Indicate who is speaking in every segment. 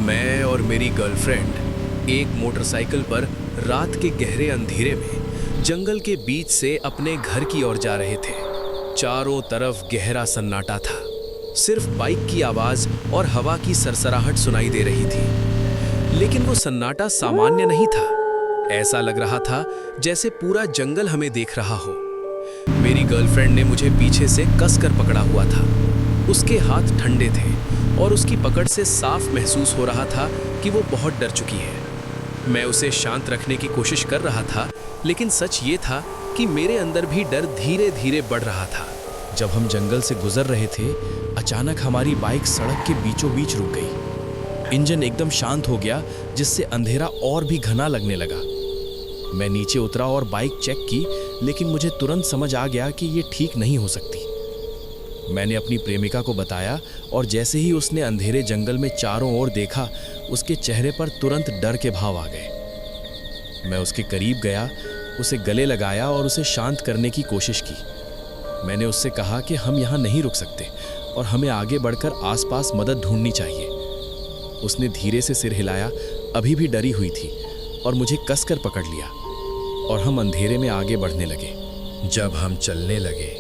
Speaker 1: मैं और मेरी गर्लफ्रेंड एक मोटरसाइकिल पर रात के गहरे अंधेरे में जंगल के बीच से अपने घर की ओर जा रहे थे। चारों तरफ गहरा सन्नाटा था। सिर्फ बाइक की आवाज और हवा की सरसराहट सुनाई दे रही थी। लेकिन वो सन्नाटा सामान्य नहीं था। ऐसा लग रहा था जैसे पूरा जंगल हमें देख रहा हो। मेरी गर्लफ्रेंड ने मुझे पीछे से कसकर पकड़ा हुआ था। उसके हाथ ठंडे थे और उसकी पकड़ से साफ महसूस हो रहा था कि वो बहुत डर चुकी है। मैं उसे शांत रखने की कोशिश कर रहा था, लेकिन सच ये था कि मेरे अंदर भी डर धीरे धीरे बढ़ रहा था। जब हम जंगल से गुजर रहे थे, अचानक हमारी बाइक सड़क के बीचों बीच रुक गई। इंजन एकदम शांत हो गया, जिससे अंधेरा और भी घना लगने लगा। मैं नीचे उतरा और बाइक चेक की, लेकिन मुझे तुरंत समझ आ गया कि ये ठीक नहीं हो सकती। मैंने अपनी प्रेमिका को बताया और जैसे ही उसने अंधेरे जंगल में चारों ओर देखा, उसके चेहरे पर तुरंत डर के भाव आ गए। मैं उसके करीब गया, उसे गले लगाया और उसे शांत करने की कोशिश की। मैंने उससे कहा कि हम यहाँ नहीं रुक सकते और हमें आगे बढ़कर आसपास मदद ढूंढनी चाहिए। उसने धीरे से सिर हिलाया, अभी भी डरी हुई थी, और मुझे कसकर पकड़ लिया और हम अंधेरे में आगे बढ़ने लगे। जब हम चलने लगे,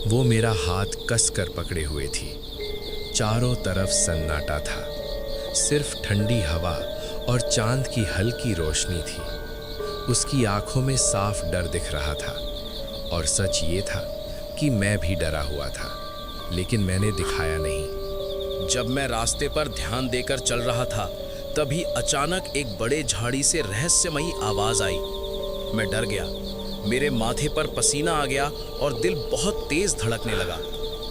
Speaker 1: वो मेरा हाथ कसकर पकड़े हुए थी। चारों तरफ सन्नाटा था। सिर्फ ठंडी हवा और चांद की हल्की रोशनी थी। उसकी आंखों में साफ डर दिख रहा था। और सच ये था कि मैं भी डरा हुआ था, लेकिन मैंने दिखाया नहीं। जब मैं रास्ते पर ध्यान देकर चल रहा था, तभी अचानक एक बड़े झाड़ी से रहस्यमयी आवाज आई। मैं डर गया। मेरे माथे पर पसीना आ गया और दिल बहुत तेज धड़कने लगा।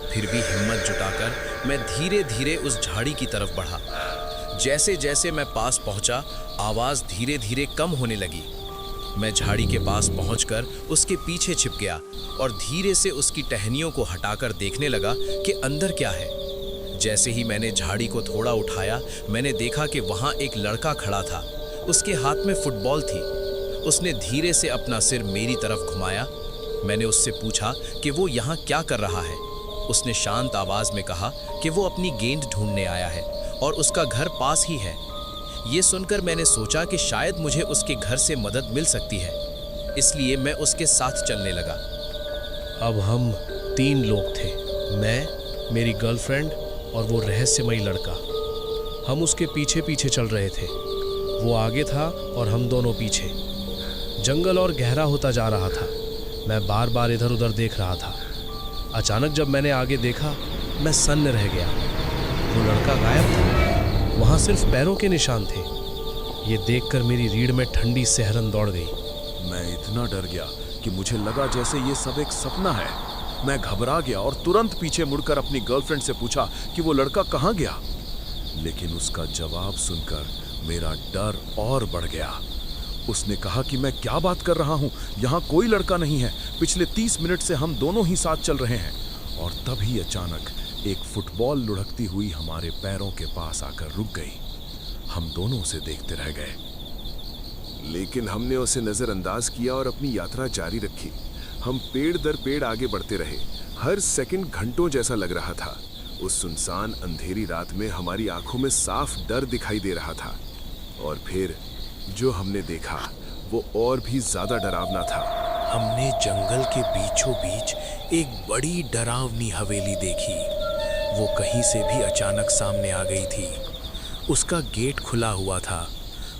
Speaker 1: फिर भी हिम्मत जुटाकर मैं धीरे धीरे उस झाड़ी की तरफ बढ़ा। जैसे जैसे मैं पास पहुंचा, आवाज धीरे धीरे कम होने लगी। मैं झाड़ी के पास पहुंचकर उसके पीछे छिप गया और धीरे से उसकी टहनियों को हटाकर देखने लगा कि अंदर क्या है। जैसे ही मैंने झाड़ी को थोड़ा उठाया, मैंने देखा कि वहां एक लड़का खड़ा था। उसके हाथ में फुटबॉल थी। उसने धीरे से अपना सिर मेरी तरफ घुमाया। मैंने उससे पूछा कि वो यहाँ क्या कर रहा है। उसने शांत आवाज में कहा कि वो अपनी गेंद ढूंढने आया है और उसका घर पास ही है। ये सुनकर मैंने सोचा कि शायद मुझे उसके घर से मदद मिल सकती है, इसलिए मैं उसके साथ चलने लगा।
Speaker 2: अब हम 3 लोग थे, मैं, मेरी गर्लफ्रेंड और वो रहस्यमयी लड़का। हम उसके पीछे पीछे चल रहे थे। वो आगे था और हम दोनों पीछे। जंगल और गहरा होता जा रहा था। मैं बार बार इधर उधर देख रहा था। अचानक जब मैंने आगे देखा, मैं सन्न रह गया। वो लड़का गायब था। वहाँ सिर्फ पैरों के निशान थे। ये देखकर मेरी रीढ़ में ठंडी सिहरन दौड़ गई।
Speaker 3: मैं इतना डर गया कि मुझे लगा जैसे ये सब एक सपना है। मैं घबरा गया और तुरंत पीछे मुड़कर अपनी गर्लफ्रेंड से पूछा कि वो लड़का कहाँ गया। लेकिन उसका जवाब सुनकर मेरा डर और बढ़ गया। उसने कहा कि मैं क्या बात कर रहा हूँ, यहाँ कोई लड़का नहीं है। पिछले 30 मिनट से हम दोनों ही साथ चल रहे हैं। और तभी अचानक एक फुटबॉल लुढ़कती हुई हमारे पैरों के पास आकर रुक गई। हम दोनों उसे देखते रह गए,
Speaker 4: लेकिन हमने उसे नजरअंदाज किया और अपनी यात्रा जारी रखी। हम पेड़ दर पेड़ आगे बढ़ते रहे। हर सेकंड घंटों जैसा लग रहा था। उस सुनसान अंधेरी रात में हमारी आंखों में साफ डर दिखाई दे रहा था। और फिर जो हमने देखा वो और भी ज्यादा डरावना था।
Speaker 1: हमने जंगल के बीचों बीच एक बड़ी डरावनी हवेली देखी। वो कहीं से भी अचानक सामने आ गई थी। उसका गेट खुला हुआ था।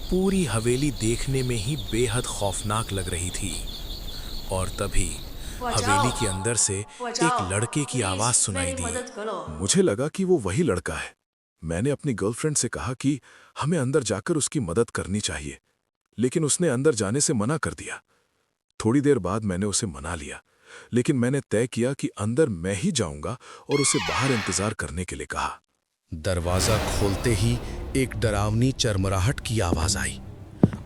Speaker 1: पूरी हवेली देखने में ही बेहद खौफनाक लग रही थी। और तभी हवेली के अंदर से एक लड़के की आवाज सुनाई दी।
Speaker 4: मुझे लगा कि वो वही लड़का है। मैंने अपनी गर्लफ्रेंड से कहा कि हमें अंदर जाकर उसकी मदद करनी चाहिए, लेकिन उसने अंदर जाने से मना कर दिया। थोड़ी देर बाद मैंने उसे मना लिया, लेकिन मैंने तय किया कि अंदर मैं ही जाऊंगा और उसे बाहर इंतजार करने के लिए कहा।
Speaker 1: दरवाजा खोलते ही एक डरावनी चरमराहट की आवाज आई।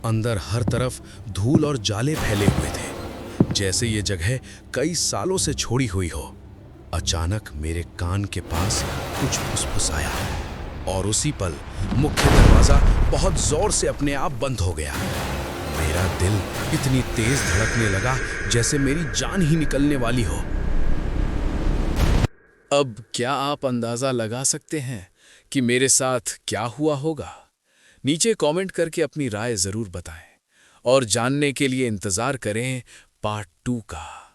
Speaker 1: अंदर हर तरफ धूल और जाले फैले हुए थे, जैसे ये जगह कई सालों से छोड़ी हुई हो। अचानक मेरे कान के पास कुछ फुसफुसाया और उसी पल मुख्य दरवाजा बहुत जोर से अपने आप बंद हो गया। मेरा दिल इतनी तेज धड़कने लगा जैसे मेरी जान ही निकलने वाली हो। अब क्या आप अंदाजा लगा सकते हैं कि मेरे साथ क्या हुआ होगा? नीचे कमेंट करके अपनी राय जरूर बताएं और जानने के लिए इंतजार करें पार्ट 2 का।